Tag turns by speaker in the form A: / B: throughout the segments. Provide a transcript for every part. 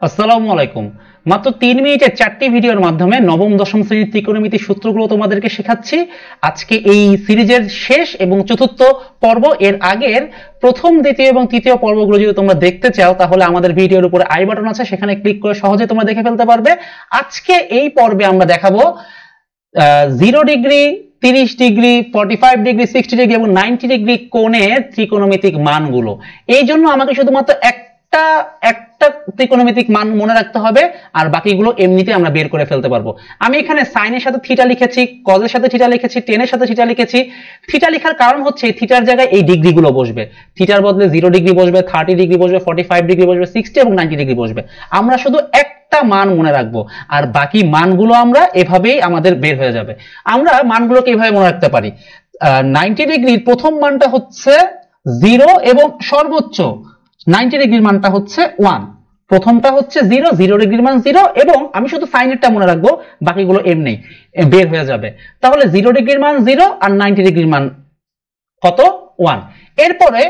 A: আসসালামু আলাইকুম। মাত্র 3 মিনিটের 4টি ভিডিওর মাধ্যমে নবম দশম শ্রেণীর ত্রিকোণমিতি সূত্রগুলো তোমাদেরকে শেখাচ্ছি। আজকে এই সিরিজের শেষ এবং চতুর্থ পর্ব। এর আগের প্রথম, দ্বিতীয় এবং তৃতীয় পর্বগুলো যদি তোমরা দেখতে চাও তাহলে আমাদের ভিডিওর উপরে আই বাটন আছে, সেখানে ক্লিক করে সহজে তোমরা দেখে ফেলতে পারবে। আজকে এই পর্বে আমরা দেখাবো 0 ডিগ্রি, 30 ডিগ্রি, 45 ডিগ্রি, 60 ডিগ্রি এবং 90 ডিগ্রি কোণের ত্রিকোণমিতিক মানগুলো। এই জন্য আমাকে শুধুমাত্র একটা ত্রিকোণমিতিক মান মনে রাখতে হবে, আর বাকিগুলো এমনিতে আমরা বের করে ফেলতে পারবো। আমি এখানে সাইনের সাথে থিটা লিখেছি, কজের সাথে থিটা লিখেছি, টেনের সাথে থিটা লিখেছি। থিটা লেখার কারণ হচ্ছে থিটার জায়গায় এই ডিগ্রিগুলো বসবে। থিটার বদলে 0 ডিগ্রি বসবে, 30 ডিগ্রি বসবে, 45 ডিগ্রি বসবে, 60 এবং 90 ডিগ্রি বসবে। আমরা শুধু একটা মান মনে রাখবো, আর বাকি মানগুলো আমরা এভাবেই আমাদের বের হয়ে যাবে। আমরা মানগুলোকে এভাবে মনে রাখতে পারি। 90 ডিগ্রির প্রথম মানটা হচ্ছে 0 এবং সর্বোচ্চ 90 ডিগ্রির মানটা হচ্ছে 1। প্রথমটা হচ্ছে 0, 0 ডিগ্রির মান 0 এবং আমি শুধু সাইনেরটা মনে রাখবো, বাকিগুলো এমনি বের হয়ে যাবে। তাহলে 0 ডিগ্রির মান 0 আর 90 ডিগ্রির মান কত? 1। এরপরে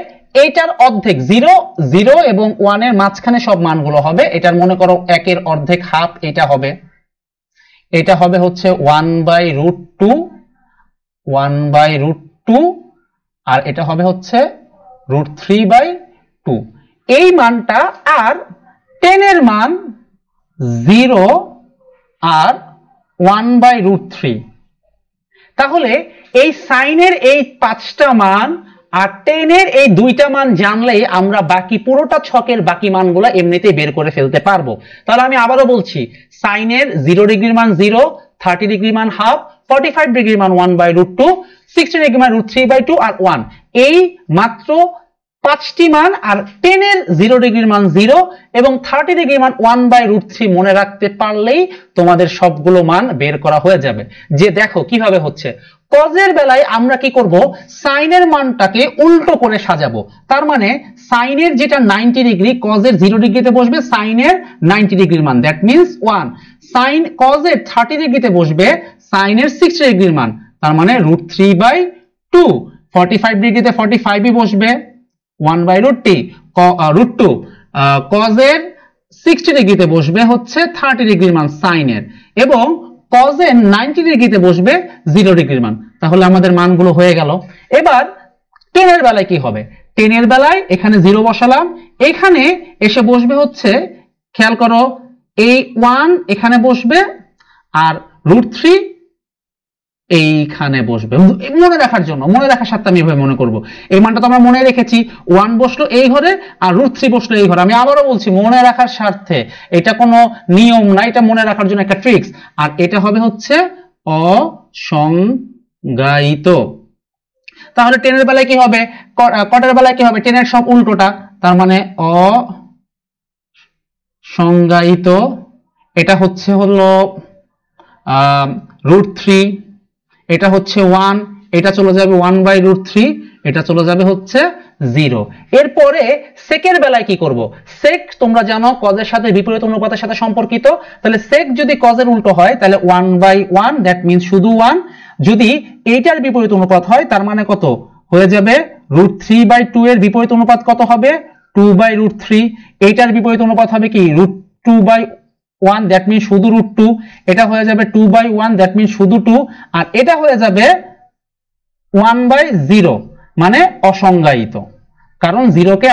A: এইটার অর্ধেক 0, 0 এবং 1 এর মাঝখানে সব মানগুলো হবে। এটার মনে করো 1 এর অর্ধেক হাফ, এটা হবে হচ্ছে 1/√2, 1/√2, আর এটা হবে হচ্ছে √3/2। এই মানটা, আর 10 এর মান 0 আর 1/√3। তাহলে এই সাইনের এই 5টা মান আর 10 এর এই 2টা মান জানলেই আমরা বাকি পুরোটা ছকের বাকি মানগুলো এমনিতেই বের করে ফেলতে পারবো। তাহলে আমি আবারও বলছি, সাইনের 0 ডিগ্রির মান 0, 30 ডিগ্রির মান হাফ, 45 ডিগ্রির মান 1/√2, 60 ডিগ্রির মান √3/2 আর 1। এই মাত্র 5টি মান, আর 10 এর 0 ডিগ্রির মান 0 এবং 30 ডিগ্রির মান 1/√3 মনে রাখতে পারলেই তোমাদের সবগুলো মান বের করা হয়ে যাবে। যে দেখো কিভাবে হচ্ছে। কজের বেলায় আমরা কি করব, সাইনের মানটাকে উল্টো করে সাজাবো। তার মানে সাইনের যেটা 90 ডিগ্রি, কজের 0 ডিগ্রিতে বসবে সাইনের 90 ডিগ্রির মান, দ্যাট মিন্স 1। সাইন কজের 30 ডিগ্রিতে বসবে সাইনের 60 ডিগ্রির মান, তার মানে √3/2। 45 ডিগ্রিতে 45ই বসবে, 1/√2। কজের 60 ডিগ্রিতে বসবে হচ্ছে 30 ডিগ্রির মান সাইনের, এবং কজের 90 ডিগ্রিতে বসবে 0 ডিগ্রির মান। তাহলে আমাদের মানগুলো হয়ে গেল। এবার 10 এর বেলায় কি হবে? 10 এর বেলায় এখানে 0 বসালাম, এখানে এসে বসবে হচ্ছে, খেয়াল করো, এই 1 এখানে বসবে আর √3 এইখানে বসবে। মনে রাখার জন্য, মনে রাখার সাথে আমি এভাবে মনে করব। এই মানটা তো আমরা মনে রেখেছি, 1 বসলো এই ঘরে আর √3 বসলো এই ঘরে। আমি আবারও বলছি, মনে রাখার স্বার্থে, এটা কোনো নিয়ম না, এটা মনে রাখার জন্য একটা ট্রিক্স। আর এটা হবে হচ্ছে অসংজ্ঞায়িত। তাহলে 10 এর বেলায় কি হবে, কটের বেলায় কি হবে? 10 এর সব উল্টোটা, তার মানে অসংজ্ঞায়িত। এটা হচ্ছে হলো √3, এটা হচ্ছে 1, এটা চলে যাবে 1/√3, এটা চলে যাবে হচ্ছে 0। এরপরে সেকের বেলায় কি করব? সেক তোমরা জানো কজের সাথে বিপরীত অনুপাতের সাথে সম্পর্কিত। তাহলে সেক যদি কজের উল্টো হয় তাহলে 1/1, দ্যাট মিন্স শুধু 1। যদি এইটার বিপরীত অনুপাত হয় তার মানে কত হয়ে যাবে? √3/2 এর বিপরীত অনুপাত কত হবে? 2/√3। এইটার বিপরীত অনুপাত হবে কি? √2/1, দ্যাট মিন্স শুধু √2। এটা হয়ে যাবে 2/1, দ্যাট মিন্স শুধু 2। আর এটা হয়ে যাবে 1/0, মানে অসংজ্ঞায়িত। কারণ 1 কে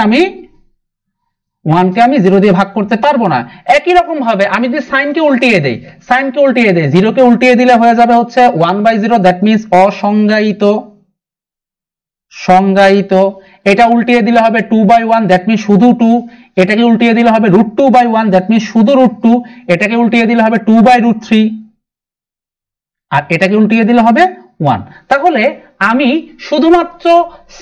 A: আমি 0 দিয়ে ভাগ করতে পারবো না। একই রকম ভাবে আমি যদি সাইনকে উল্টিয়ে দেই, 0 কে উল্টিয়ে দিলে হয়ে যাবে হচ্ছে 1/0, দ্যাট মিন্স অসংজ্ঞায়িত। সংজ্ঞায়িত। এটা উল্টিয়ে দিলে হবে 2/1, দ্যাট মিন্স শুধু 2। এটাকে উল্টিয়ে দিলে হবে √2/1, দ্যাট মিন্স শুধু √2। এটাকে উল্টিয়ে দিলে হবে 2/√3, আর এটাকে উল্টিয়ে দিলে হবে 1। তাহলে আমি শুধুমাত্র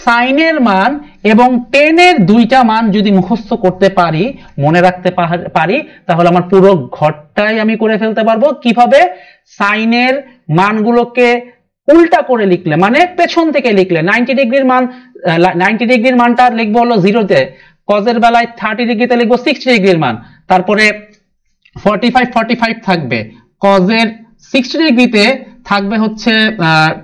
A: সাইনের মান এবং 10 এর 2টা মান যদি মুখস্থ করতে পারি, মনে রাখতে পারি, তাহলে আমার পুরো ঘরটাই আমি করে ফেলতে পারবো। কিভাবে? সাইনের মানগুলোকে উল্টা করে লিখলে, মানে পেছন থেকে লিখলে 90 ডিগ্রির মানটা লিখবো হলো 0-তে, কজের বেলায় 30 ডিগ্রিতে লিখবো 60 ডিগ্রির মান, তারপরে 45 থাকবে, কজের 60 ডিগ্রিতে থাকবে হচ্ছে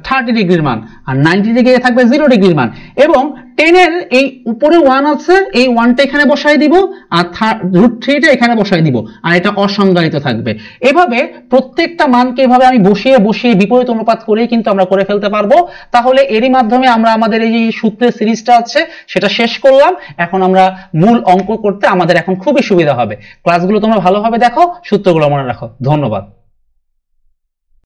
A: 30 ডিগ্রির মান, আর 90 ডিগ্রি থাকবে 0 ডিগ্রির মান। এবং 10 এর এই উপরে 1 আছে, এই 1টা এখানে বসাই দিব, আর √3টা এখানে বসাই দিব, আর এটা অসংজ্ঞায়িত থাকবে। এভাবে প্রত্যেকটা মানকে এভাবে আমি বসিয়ে বসিয়ে বিপরীত অনুপাত করেই কিন্তু আমরা করে ফেলতে পারবো। তাহলে এরই মাধ্যমে আমরা আমাদের এই যে সূত্রের সিরিজটা আছে সেটা শেষ করলাম। এখন আমরা মূল অঙ্ক করতে আমাদের এখন খুবই সুবিধা হবে। ক্লাসগুলো তোমরা ভালোভাবে দেখো, সূত্রগুলো মনে রাখো। ধন্যবাদ।